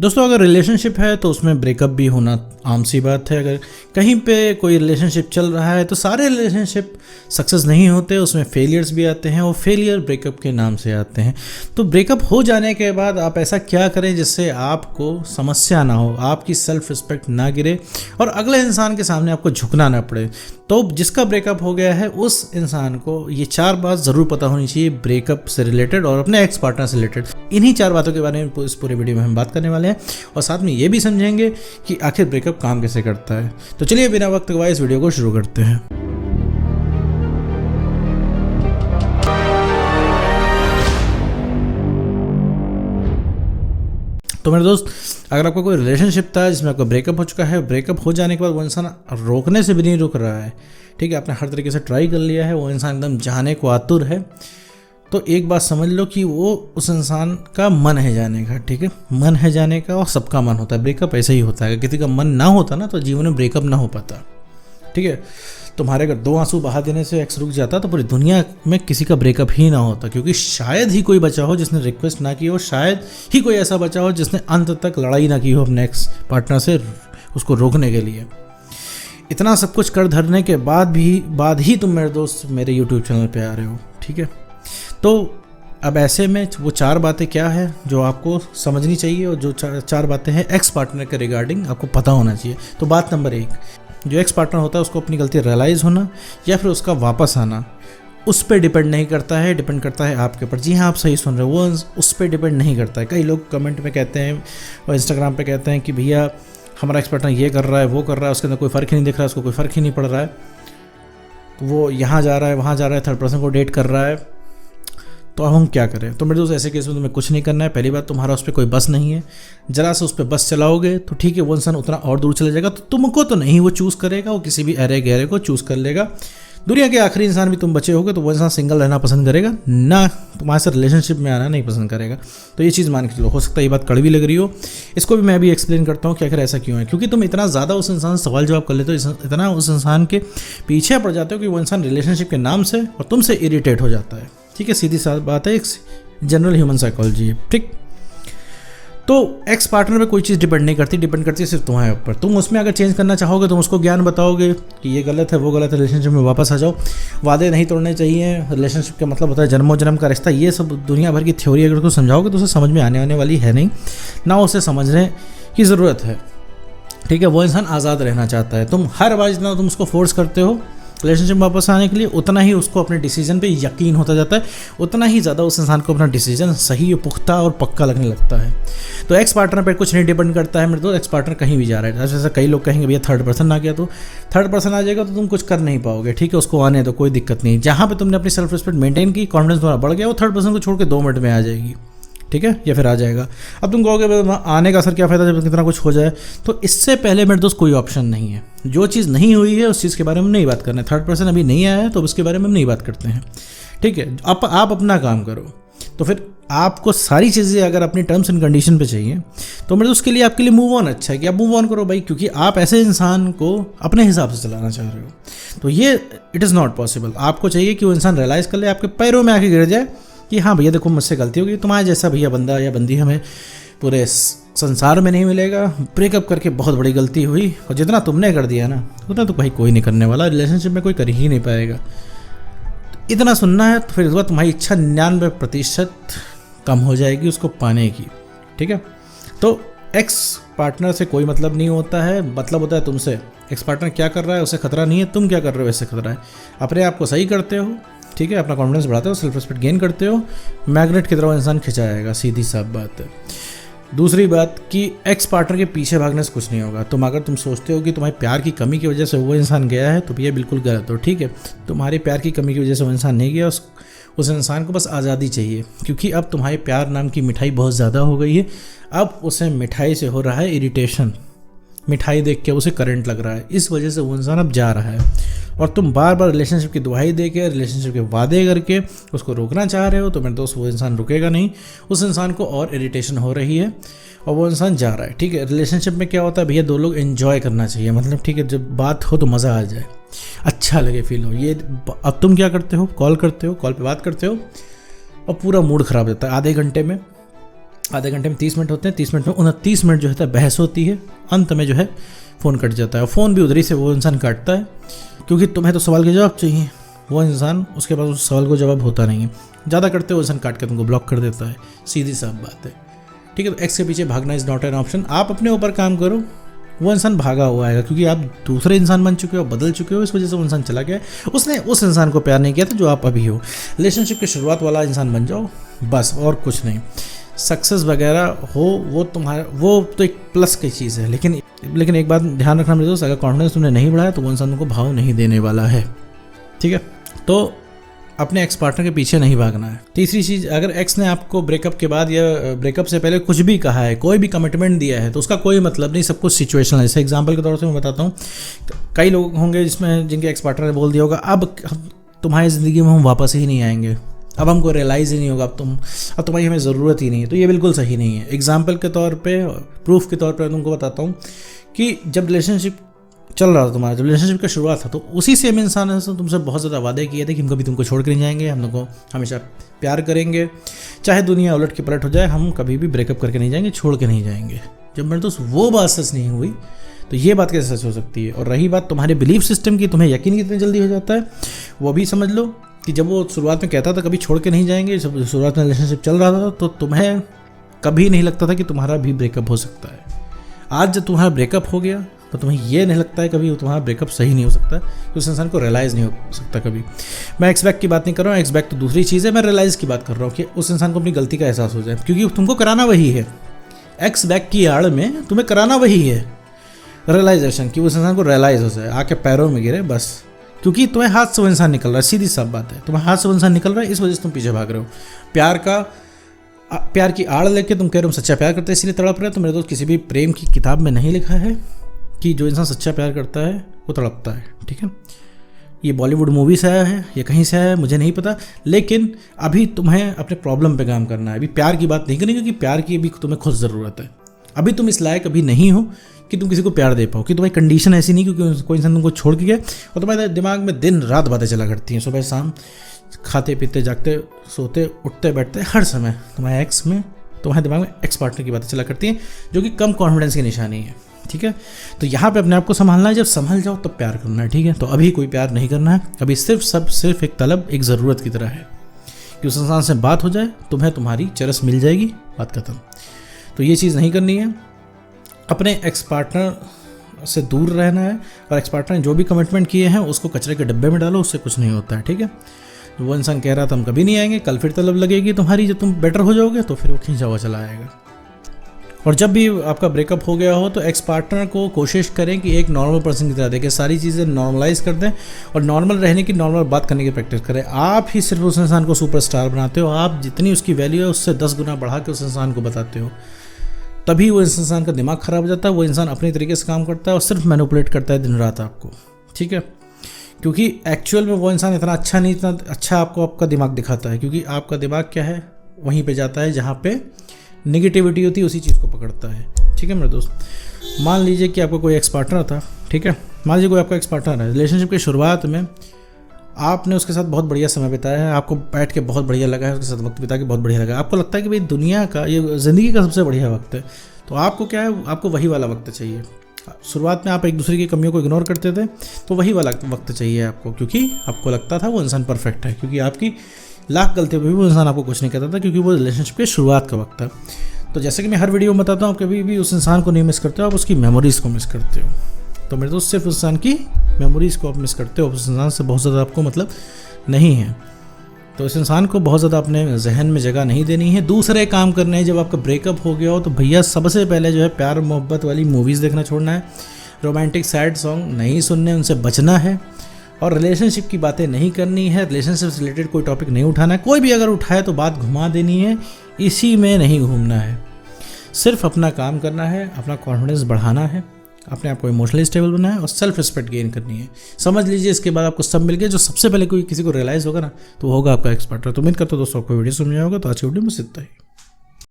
दोस्तों अगर रिलेशनशिप है तो उसमें ब्रेकअप भी होना आम सी बात है। अगर कहीं पे कोई रिलेशनशिप चल रहा है तो सारे रिलेशनशिप सक्सेस नहीं होते, उसमें फेलियर्स भी आते हैं और फेलियर ब्रेकअप के नाम से आते हैं। तो ब्रेकअप हो जाने के बाद आप ऐसा क्या करें जिससे आपको समस्या ना हो, आपकी सेल्फ रिस्पेक्ट ना गिरे और अगले इंसान के सामने आपको झुकना ना पड़े। तो जिसका ब्रेकअप हो गया है उस इंसान को ये 4 बात ज़रूर पता होनी चाहिए ब्रेकअप से रिलेटेड और अपने एक्स पार्टनर से रिलेटेड। इन्हीं 4 बातों के बारे में इस पूरे वीडियो में हम बात करने वाले हैं और साथ में ये भी समझेंगे कि आखिर ब्रेकअप काम कैसे करता है। तो चलिए बिना वक्त गवाए इस वीडियो को शुरू करते हैं। तो मेरे दोस्त, अगर आपका कोई रिलेशनशिप था जिसमें आपका ब्रेकअप हो चुका है, ब्रेकअप हो जाने के बाद वो इंसान रोकने से भी नहीं रुक रहा है, ठीक है, आपने हर तरीके से ट्राई कर लिया है, वो इंसान एकदम जाने को आतुर है, तो एक बात समझ लो कि वो उस इंसान का मन है जाने का, ठीक है, मन है जाने का और सबका मन होता है। ब्रेकअप ऐसे ही होता है, अगर किसी का मन ना होता ना तो जीवन में ब्रेकअप ना हो पाता, ठीक है। तुम्हारे अगर 2 आंसू बहा देने से एक्स रुक जाता तो पूरी दुनिया में किसी का ब्रेकअप ही ना होता, क्योंकि शायद ही कोई बचा हो जिसने रिक्वेस्ट ना की हो, शायद ही कोई ऐसा बचा हो जिसने अंत तक लड़ाई ना की हो अपने एक्स पार्टनर से उसको रोकने के लिए। इतना सब कुछ कर धरने के बाद ही तुम मेरे दोस्त मेरे यूट्यूब चैनल पे आ रहे हो, ठीक है। तो अब ऐसे में वो 4 बातें क्या है जो आपको समझनी चाहिए और जो 4 बातें हैं एक्स पार्टनर के रिगार्डिंग आपको पता होना चाहिए। तो बात नंबर 1, जो एक्स पार्टनर होता है उसको अपनी गलती रियलाइज़ होना या फिर उसका वापस आना उस पर डिपेंड नहीं करता है, डिपेंड करता है आपके ऊपर। जी हाँ, आप सही सुन रहे हो, वो उस पर डिपेंड नहीं करता है। कई लोग कमेंट में कहते हैं और इंस्टाग्राम पे कहते हैं कि भैया हमारा एक्स पार्टनर ये कर रहा है, वो कर रहा है, उसके अंदर कोई फ़र्क ही नहीं दिख रहा है, उसको कोई फ़र्क ही नहीं पड़ रहा है, वो यहाँ जा रहा है, वहाँ जा रहा है, थर्ड पर्सन को डेट कर रहा है, तो अब हम क्या करें। तो मेरे दोस्त ऐसे केस में तुम्हें कुछ नहीं करना है। पहली बात, तुम्हारा उस पर कोई बस नहीं है, जरा से उस पर बस चलाओगे तो ठीक है वो इंसान उतना और दूर चले जाएगा, तो तुमको तो नहीं वो चूज़ करेगा, वो किसी भी अरे गहरे को चूज़ कर लेगा। दुनिया के आखिरी इंसान भी तुम बचे होगे तो वो इंसान सिंगल रहना पसंद करेगा, ना तुम्हारे साथ रिलेशनशिप में आना नहीं पसंद करेगा। तो ये चीज़ मान के चलो। हो सकता है ये बात कड़वी लग रही हो, इसको भी मैं भी एक्सप्लेन करता हूँ कि आखिर ऐसा क्यों है। क्योंकि तुम इतना ज़्यादा उस इंसान से सवाल जवाब कर लेते हो, इतना उस इंसान के पीछे पड़ जाते हो कि वो इंसान रिलेशनशिप के नाम से और तुमसे इरिटेट हो जाता है, ठीक है। सीधी सी बात है, एक जनरल ह्यूमन साइकोलॉजी है, ठीक। तो एक्स पार्टनर पे कोई चीज़ डिपेंड नहीं करती, डिपेंड करती है सिर्फ तुम्हारे ऊपर। तुम उसमें अगर चेंज करना चाहोगे, तुम उसको ज्ञान बताओगे कि ये गलत है, वो गलत है, रिलेशनशिप में वापस आ जाओ, वादे नहीं तोड़ने चाहिए, रिलेशनशिप का मतलब होता है जन्मों जन्म का रिश्ता, ये सब दुनिया भर की थ्योरी अगर उसको समझाओगे तो उसे समझ में आने वाली है नहीं, ना उसे समझने की ज़रूरत है, ठीक है। वो इंसान आज़ाद रहना चाहता है। तुम हर बार जितना तुम उसको फोर्स करते हो रिलेशनशिप में वापस आने के लिए, उतना ही उसको अपने डिसीजन पे यकीन होता जाता है, उतना ही ज़्यादा उस इंसान को अपना डिसीजन सही, पुख्ता और पक्का लगने लगता है। तो एक्स पार्टनर पे कुछ नहीं डिपेंड करता है मेरे दोस्त। एक्स पार्टनर कहीं भी जा रहा है, जैसे कई लोग कहेंगे भैया थर्ड पर्सन आ गया, तो थर्ड पर्सन आ जाएगा तो तुम कुछ कर नहीं पाओगे, ठीक है, उसको आने दो, कोई दिक्कत नहीं। जहाँ पे तुमने अपनी सेल्फ रिस्पेक्ट मेंटेन की, कॉन्फिडेंस तुम्हारा बढ़ गया, वो थर्ड पर्सन को छोड़ के 2 मिनट में आ जाएगी, ठीक है, या फिर आ जाएगा। अब तुम कहोगे आने का असर क्या फ़ायदा जब कितना कुछ हो जाए। तो इससे पहले मेरे दोस्त कोई ऑप्शन नहीं है। जो चीज़ नहीं हुई है उस चीज़ के बारे में नहीं बात करना है। थर्ड पर्सन अभी नहीं आया है तो उसके बारे में हम नहीं बात करते हैं, ठीक है। आप अपना काम करो। तो फिर आपको सारी चीज़ें अगर अपनी टर्म्स एंड कंडीशन पे चाहिए तो मेरे दोस्त के लिए आपके लिए मूव ऑन अच्छा है कि आप मूव ऑन करो भाई, क्योंकि आप ऐसे इंसान को अपने हिसाब से चलाना चाह रहे हो। तो ये इट इज़ नॉट पॉसिबल। आपको चाहिए कि वो इंसान रियलाइज़ कर ले, आपके पैरों में आके गिर जाए कि हाँ भैया देखो मुझसे गलती होगी, तुम्हारे जैसा भैया बंदा या बंदी हमें पूरे संसार में नहीं मिलेगा, ब्रेकअप करके बहुत बड़ी गलती हुई और जितना तुमने कर दिया ना उतना तो भाई कोई नहीं करने वाला, रिलेशनशिप में कोई कर ही नहीं पाएगा। तो इतना सुनना है तो फिर इस बार तुम्हारी इच्छा 99% कम हो जाएगी उसको पाने की, ठीक है। तो एक्स पार्टनर से कोई मतलब नहीं होता है, मतलब होता है तुमसे। एक्स पार्टनर क्या कर रहा है उसे खतरा नहीं है, तुम क्या कर रहे हो वैसे खतरा है। अपने आप को सही करते हो, ठीक है, अपना कॉन्फिडेंस बढ़ाते हो, सेल्फ रिस्पेक्ट गेन करते हो, मैग्नेट की तरह इंसान खिंचा जाएगा, सीधी साफ बात है। दूसरी बात कि एक्स पार्टनर के पीछे भागने से कुछ नहीं होगा। तुम सोचते हो कि तुम्हारे प्यार की कमी की वजह से वो इंसान गया है तो भैया बिल्कुल गलत हो, ठीक है। तुम्हारे प्यार की कमी की वजह से वो इंसान नहीं गया, उस इंसान को बस आज़ादी चाहिए, क्योंकि अब तुम्हारे प्यार नाम की मिठाई बहुत ज़्यादा हो गई है। अब उसे मिठाई से हो रहा है इरिटेशन, मिठाई देख के उसे करंट लग रहा है, इस वजह से वो इंसान अब जा रहा है। और तुम बार बार रिलेशनशिप की दुहाई दे के, रिलेशनशिप के वादे करके उसको रोकना चाह रहे हो, तो मेरे दोस्त वो इंसान रुकेगा नहीं। उस इंसान को और इरिटेशन हो रही है और वो इंसान जा रहा है, ठीक है। रिलेशनशिप में क्या होता है भैया, 2 लोग एंजॉय करना चाहिए, मतलब ठीक है, जब बात हो तो मज़ा आ जाए, अच्छा लगे, फील हो। ये अब तुम क्या करते हो, कॉल पे बात करते हो और पूरा मूड ख़राब रहता है। आधे घंटे में आधे घंटे में 30 मिनट होते हैं, 30 मिनट में 29 मिनट जो है बहस होती है, अंत में जो है फ़ोन कट जाता है। फ़ोन भी उधरी से वो इंसान काटता है क्योंकि तुम्हें तो सवाल के जवाब चाहिए, वो इंसान उसके पास उस सवाल को जवाब होता नहीं है। ज़्यादा करते वो इंसान काट के तुमको ब्लॉक कर देता है, सीधी साफ बात है, ठीक है। तो एक्स के पीछे भागना इज़ नॉट एन ऑप्शन। आप अपने ऊपर काम करो, वो इंसान भागा हुआ आएगा क्योंकि आप दूसरे इंसान बन चुके हो, बदल चुके हो, इस वजह से वो इंसान चला गया है। उसने उस इंसान को प्यार नहीं किया था जो आप अभी हो। रिलेशनशिप की शुरुआत वाला इंसान बन जाओ बस, और कुछ नहीं। सक्सेस वगैरह हो वो तुम्हारा, वो तो एक प्लस की चीज़ है, लेकिन एक बात ध्यान रखना मेरे दोस्त, अगर कॉन्फिडेंस तुमने नहीं बढ़ाया तो वो इंसान तुमको भाव नहीं देने वाला है, ठीक है। तो अपने एक्स पार्टनर के पीछे नहीं भागना है। तीसरी चीज़, अगर एक्स ने आपको ब्रेकअप के बाद या ब्रेकअप से पहले कुछ भी कहा है, कोई भी कमिटमेंट दिया है, तो उसका कोई मतलब नहीं, सब कुछ सिचुएशनल है। जैसे एग्जांपल के तौर से मैं बताता हूँ, कई लोग होंगे जिनके एक्स पार्टनर ने बोल दिया होगा अब तुम्हारी ज़िंदगी में हम वापस ही नहीं आएंगे, अब हमको रियलाइज़ ही नहीं होगा, अब तुम्हारी हमें ज़रूरत ही नहीं है। तो ये बिल्कुल सही नहीं है। एग्जाम्पल के तौर पर, प्रूफ के तौर पर तुमको बताता हूँ कि जब रिलेशनशिप चल रहा था तुम्हारा, जब रिलेशनशिप का शुरुआत था, तो उसी सेम इंसान ने तुमसे बहुत ज़्यादा वादे किए थे कि हम कभी तुमको छोड़ कर नहीं जाएंगे, हम तुमको हमेशा प्यार करेंगे, चाहे दुनिया उलट के पलट हो जाए, हम कभी भी ब्रेकअप करके नहीं जाएंगे, छोड़ के नहीं जाएंगे। जब मेरे दोस्त वो बात सच नहीं हुई तो ये बात कैसे सच हो सकती है। और रही बात तुम्हारे बिलीफ सिस्टम की, तुम्हें यकीन कितनी जल्दी हो जाता है, वो भी समझ लो कि जब वो शुरुआत में कहता था कभी छोड़ के नहीं जाएंगे, जब शुरुआत में रिलेशनशिप चल रहा था, तो तुम्हें कभी नहीं लगता था कि तुम्हारा भी ब्रेकअप हो सकता है। आज जब तुम्हारा ब्रेकअप हो गया तो तुम्हें ये नहीं लगता है कभी तुम्हारा ब्रेकअप सही नहीं हो सकता, कि उस इंसान को रियलाइज़ नहीं हो सकता कभी। मैं एक्सबैक की बात नहीं कर रहा हूँ, एक्सबैक तो दूसरी चीज़ है, मैं रियलाइज़ की बात कर रहा हूँ कि उस इंसान को अपनी गलती का एहसास हो जाए, क्योंकि तुमको कराना वही है। एक्सबैक की आड़ में तुम्हें कराना वही है, रियलाइजेशन, कि उस इंसान को रियलाइज़ हो जाए, आके पैरों में गिरे बस, क्योंकि तुम्हें हाथ से वो इंसान निकल रहा है, सीधी साफ बात है, तुम्हें हाथ से वो इंसान निकल रहा है, इस वजह से तुम पीछे भाग रहे हो। प्यार की आड़ लेके तुम कह रहे हो सच्चा प्यार करते हैं इसलिए तड़प रहे हो। तो मेरे दोस्त, किसी भी प्रेम की किताब में नहीं लिखा है कि जो इंसान सच्चा प्यार करता है वो तड़पता है, ठीक है। ये बॉलीवुड मूवी से आया है, ये कहीं से आया है मुझे नहीं पता, लेकिन अभी तुम्हें अपने प्रॉब्लम पे काम करना है। अभी प्यार की बात नहीं करनी, क्योंकि प्यार की भी तुम्हें खुद ज़रूरत है। अभी तुम इस लायक अभी नहीं हो कि तुम किसी को प्यार दे पाओ, कि तुम्हारी कंडीशन ऐसी नहीं, क्योंकि कोई इंसान तुमको छोड़ के गया और तुम्हारे दिमाग में दिन रात बातें चला करती हैं, सुबह शाम, खाते पीते जागते सोते उठते बैठते हर समय तुम्हारे एक्स में, तुम्हारे दिमाग में एक्स पार्टनर की बातें चला करती हैं, जो कि कम कॉन्फिडेंस की निशानी है, ठीक है। तो यहाँ पे अपने आप को संभालना है, जब संभल जाओ तब प्यार करना है, ठीक है। तो अभी कोई प्यार नहीं करना है, अभी सिर्फ एक तलब, एक ज़रूरत की तरह है कि उस इंसान से बात हो जाए, तुम्हें तुम्हारी चरस मिल जाएगी, बात खत्म। तो ये चीज़ नहीं करनी है, अपने एक्स पार्टनर से दूर रहना है, और एक्स पार्टनर ने जो भी कमिटमेंट किए हैं उसको कचरे के डब्बे में डालो, उससे कुछ नहीं होता है, ठीक है। वो इंसान कह रहा था हम कभी नहीं आएंगे, कल फिर तलब लगेगी तुम्हारी, जब तुम बेटर हो जाओगे तो फिर वो खींचा हुआ चला आएगा। और जब भी आपका ब्रेकअप हो गया हो तो एक्स पार्टनर को कोशिश करें कि एक नॉर्मल पर्सन की तरह देखें, सारी चीज़ें नॉर्मलाइज कर दें और नॉर्मल रहने की, नॉर्मल बात करने की प्रैक्टिस करें। आप ही सिर्फ उस इंसान को सुपरस्टार बनाते हो, आप जितनी उसकी वैल्यू है उससे 10 गुना बढ़ा के उस इंसान को बताते हो, तभी वो इस इंसान का दिमाग ख़राब हो जाता है। वो इंसान अपने तरीके से काम करता है और सिर्फ मैनिपुलेट करता है दिन रात आपको, ठीक है। क्योंकि एक्चुअल में वो इंसान इतना अच्छा नहीं, इतना अच्छा आपको आपका दिमाग दिखाता है, क्योंकि आपका दिमाग क्या है, वहीं पे जाता है जहाँ पे नेगेटिविटी होती है, उसी चीज़ को पकड़ता है, ठीक है मेरे दोस्त। मान लीजिए कि आपका कोई एक्स पार्टनर था, ठीक है, मान लीजिए कोई आपका एक्स पार्टनर है, रिलेशनशिप की शुरुआत में आपने उसके साथ बहुत बढ़िया समय बिताया है, आपको बैठ के बहुत बढ़िया लगा है, उसके साथ वक्त बिता के बहुत बढ़िया लगा, आपको लगता है कि भाई दुनिया का, ये ज़िंदगी का सबसे बढ़िया वक्त है, तो आपको क्या है, आपको वही वाला वक्त चाहिए। शुरुआत में आप एक दूसरे की कमियों को इग्नोर करते थे, तो वही वाला वक्त चाहिए आपको, क्योंकि आपको लगता था वो इंसान परफेक्ट है, क्योंकि आपकी लाख गलती हुई भी वो इंसान आपको कुछ नहीं कहता था, क्योंकि वो रिलेशनशिप की शुरुआत का वक्त था। तो जैसे कि मैं हर वीडियो में बताता हूँ, आप कभी भी उस इंसान को नहीं मिस करते हो, आप उसकी मेमोरीज़ को मिस करते हो। तो मेरे दोस्त, सिर्फ उस इंसान की मेमोरीज़ को आप मिस करते हो, उस इंसान से बहुत ज़्यादा आपको मतलब नहीं है। तो इस इंसान को बहुत ज़्यादा अपने जहन में जगह नहीं देनी है, दूसरे काम करने हैं। जब आपका ब्रेकअप हो गया हो तो भैया सबसे पहले जो है प्यार मोहब्बत वाली मूवीज़ देखना छोड़ना है, रोमांटिक सैड सॉन्ग नहीं सुनने, उनसे बचना है, और रिलेशनशिप की बातें नहीं करनी है, रिलेशनशिप से रिलेटेड कोई टॉपिक नहीं उठाना है, कोई भी अगर उठाए तो बात घुमा देनी है, इसी में नहीं घूमना है। सिर्फ अपना काम करना है, अपना कॉन्फिडेंस बढ़ाना है, अपने आप को इमोशनली स्टेबल बनाना है और सेल्फ रिस्पेक्ट गेन करनी है। समझ लीजिए इसके बाद आपको सब मिल गया। जो सबसे पहले कोई किसी को रियलाइज़ होगा ना, तो होगा आपका एक्स पार्टनर। तो उम्मीद करता हूँ दोस्तों आपको वीडियो समझ आया होगा। तो आज की वीडियो में इतना ही।